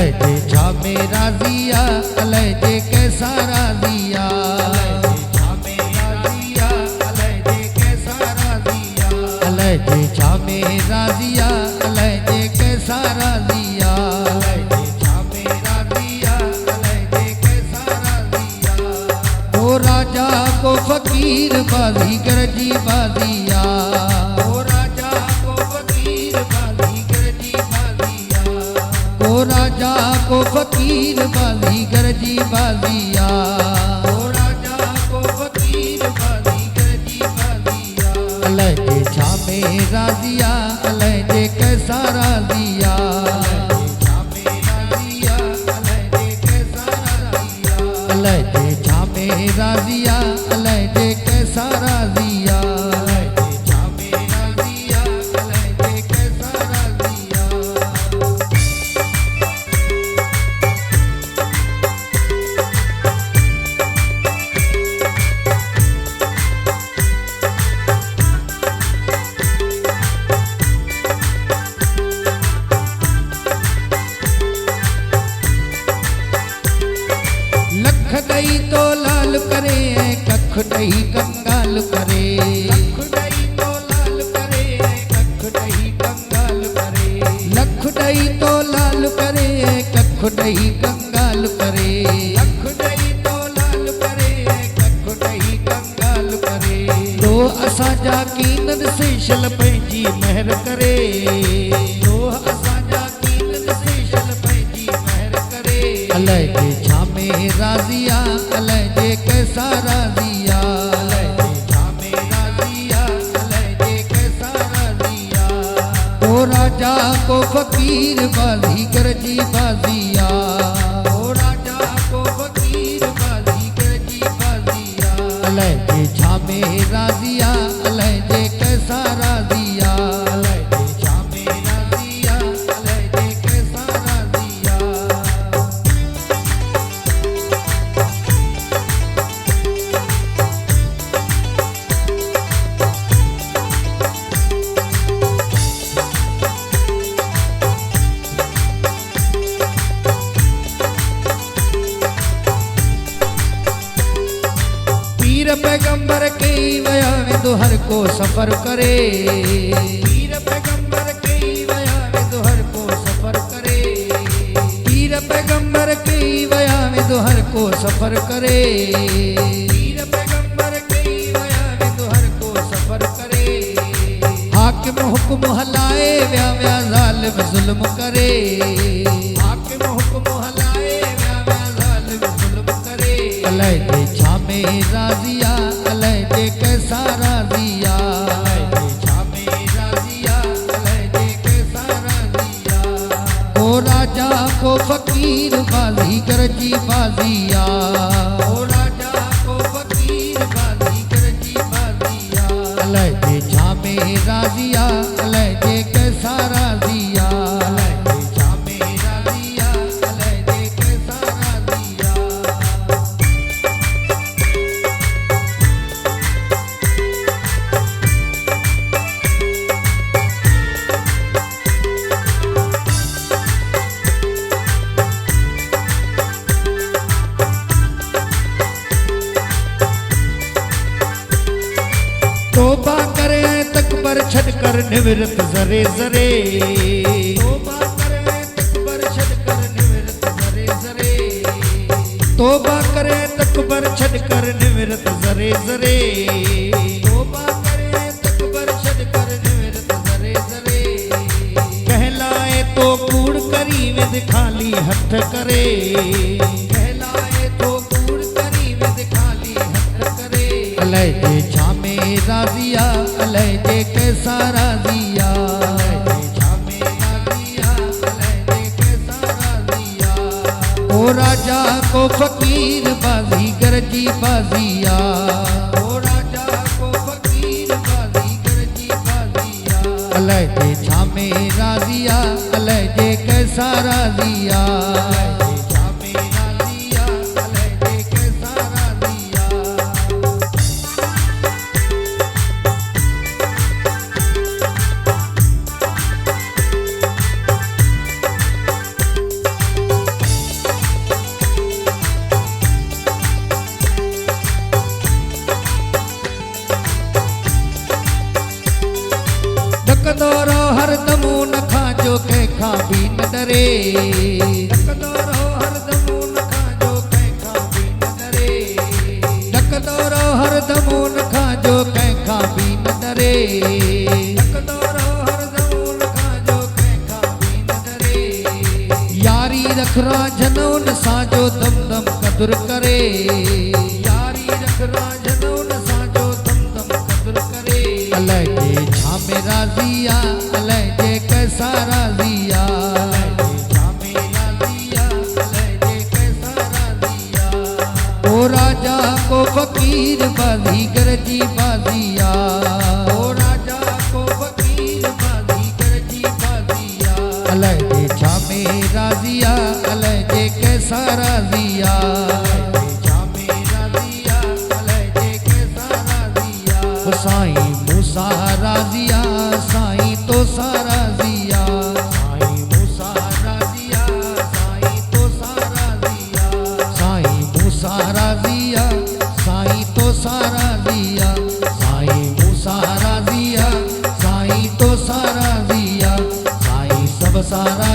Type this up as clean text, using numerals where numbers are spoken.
अलैजे छामे राजिया अलैजे कैसा राजिया छामे राजिया अलैजे कैसा राजिया अलैजे छामे राजिया अलैजे कैसा राजिया अलैजे छामे राजिया अलैजे कैसा राजिया ओ राजा को फकीर बाजीगर जी बाजिया ओ राजा को फकीर बाजीगर जी बाजिया ओ राजा को फकीर बाजीगर जी बाजिया ओ राजा को फकीर बाजीगर जी बाजिया अलैजे छामे राजिया अलैजे कैसा राजिया छामे राजिया अलैजे कैसा राजिया अलैजे छामे राजिया अलैजे कैसा राजिया अलैजे छामे राजिया अलैजे कैसा राजिया लख दई तो लाल करे कख दई कंगाल करे लख दई तो लाल करे कख दई कंगाल करे लख दई तो लाल करे कख दई कंगाल करे लख दई तो लाल करे कख दई कंगाल करे दो असा जा कीनत से शल पंहिंजी महर करे दो असा जा कीनत से शल पंहिंजी महर करे अलैजे छामे राजिया अलैजे कैसा राजिया अलैजे छामे राजिया अलैजे कैसा राजिया ओ राजा को फकीर बाजीगर जी बाजिया ओ राजा को फकीर बाजीगर जी बाजिया अलैजे छामे राजिया अलैजे कैसा राजिया अलैजे छामे राजिया अलैजे कैसा राजिया पीर पैगंबर के वया में दोहर को सफर करे पीर पैगंबर के वया में दोहर को सफर करे पीर पैगंबर के वया में दोहर को सफर करे पीर पैगंबर के वया में दोहर को सफर करे हाकिम हुक्म हलाए व्या व्या जालिम जुल्म करे हाकिम हुक्म हलाए व्या व्या जालिम जुल्म करे अलैजे छामे राजिया अलैजे कैसा राजिया अलैजे छामे राजिया अलैजे कैसा राजिया ओ राजा को फकीर बाजीगर जी बाजिया ओ राजा को फकीर बाजीगर जी बाजिया अलैजे छामे राजिया अलैजे कैसा राजिया अलैजे छामे राजिया अलैजे कैसा राजिया तोबा करे तकबर छड़कर निवृत जरे जरे तोबा करे तकबर छड़कर निवृत जरे जरे तोबा करे तकबर छड़कर निवृत जरे जरे तोबा करे तकबर छड़कर निवृत जरे जरे कहलाए तो कूड़ करी विद खाली हथ करे कहलाए तो कूड़ करी विद खाली हथ करे अलैजे छामे राजिया अलैजे कैसा राजिया अलैजे छामे राजिया अलैजे कैसा राजिया ओ राजा को फकीर बाजीगर जी बाजिया ओ राजा को फकीर बाजीगर जी बाजिया अलैजे छामे राजिया अलैजे कैसा राजिया अलैजे छामे राजिया अलैजे कैसा राजिया रहो हरदम उन खां जो कंहिंखां बि न डरे ॾकंदो रहो हरदम उन खां जो कंहिंखां बि न डरे ॾकंदो रहो हरदम उन खां जो कंहिंखां बि न डरे ॾकंदो रहो हरदम उन खां जो कंहिंखां बि न डरे यारी रख रांझन उन सां जो दम दम कदुर करे यारी रख रांझन उन सां जो दम दम कदुर करे अलाए जे छा में राज़िया अलाए जे कैसा राज़िया अलाए जे छा में राज़िया अलाए जे कैसा राज़िया ओ राजा को फकीर बाज़ीगर जी बाज़िया ओ राजा को फकीर बाज़ीगर जी बाज़िया अलाए जे छा में राज़िया अलाए जे कैसा राज़िया साईं मूसा राज़िया साईं तो सारा ज़िया साईं मूसा राज़िया साईं तो सारा ज़िया साईं मूसा राज़िया साईं तो सारा ज़िया साईं मूसा राज़िया साईं तो सारा ज़िया साईं सब सारा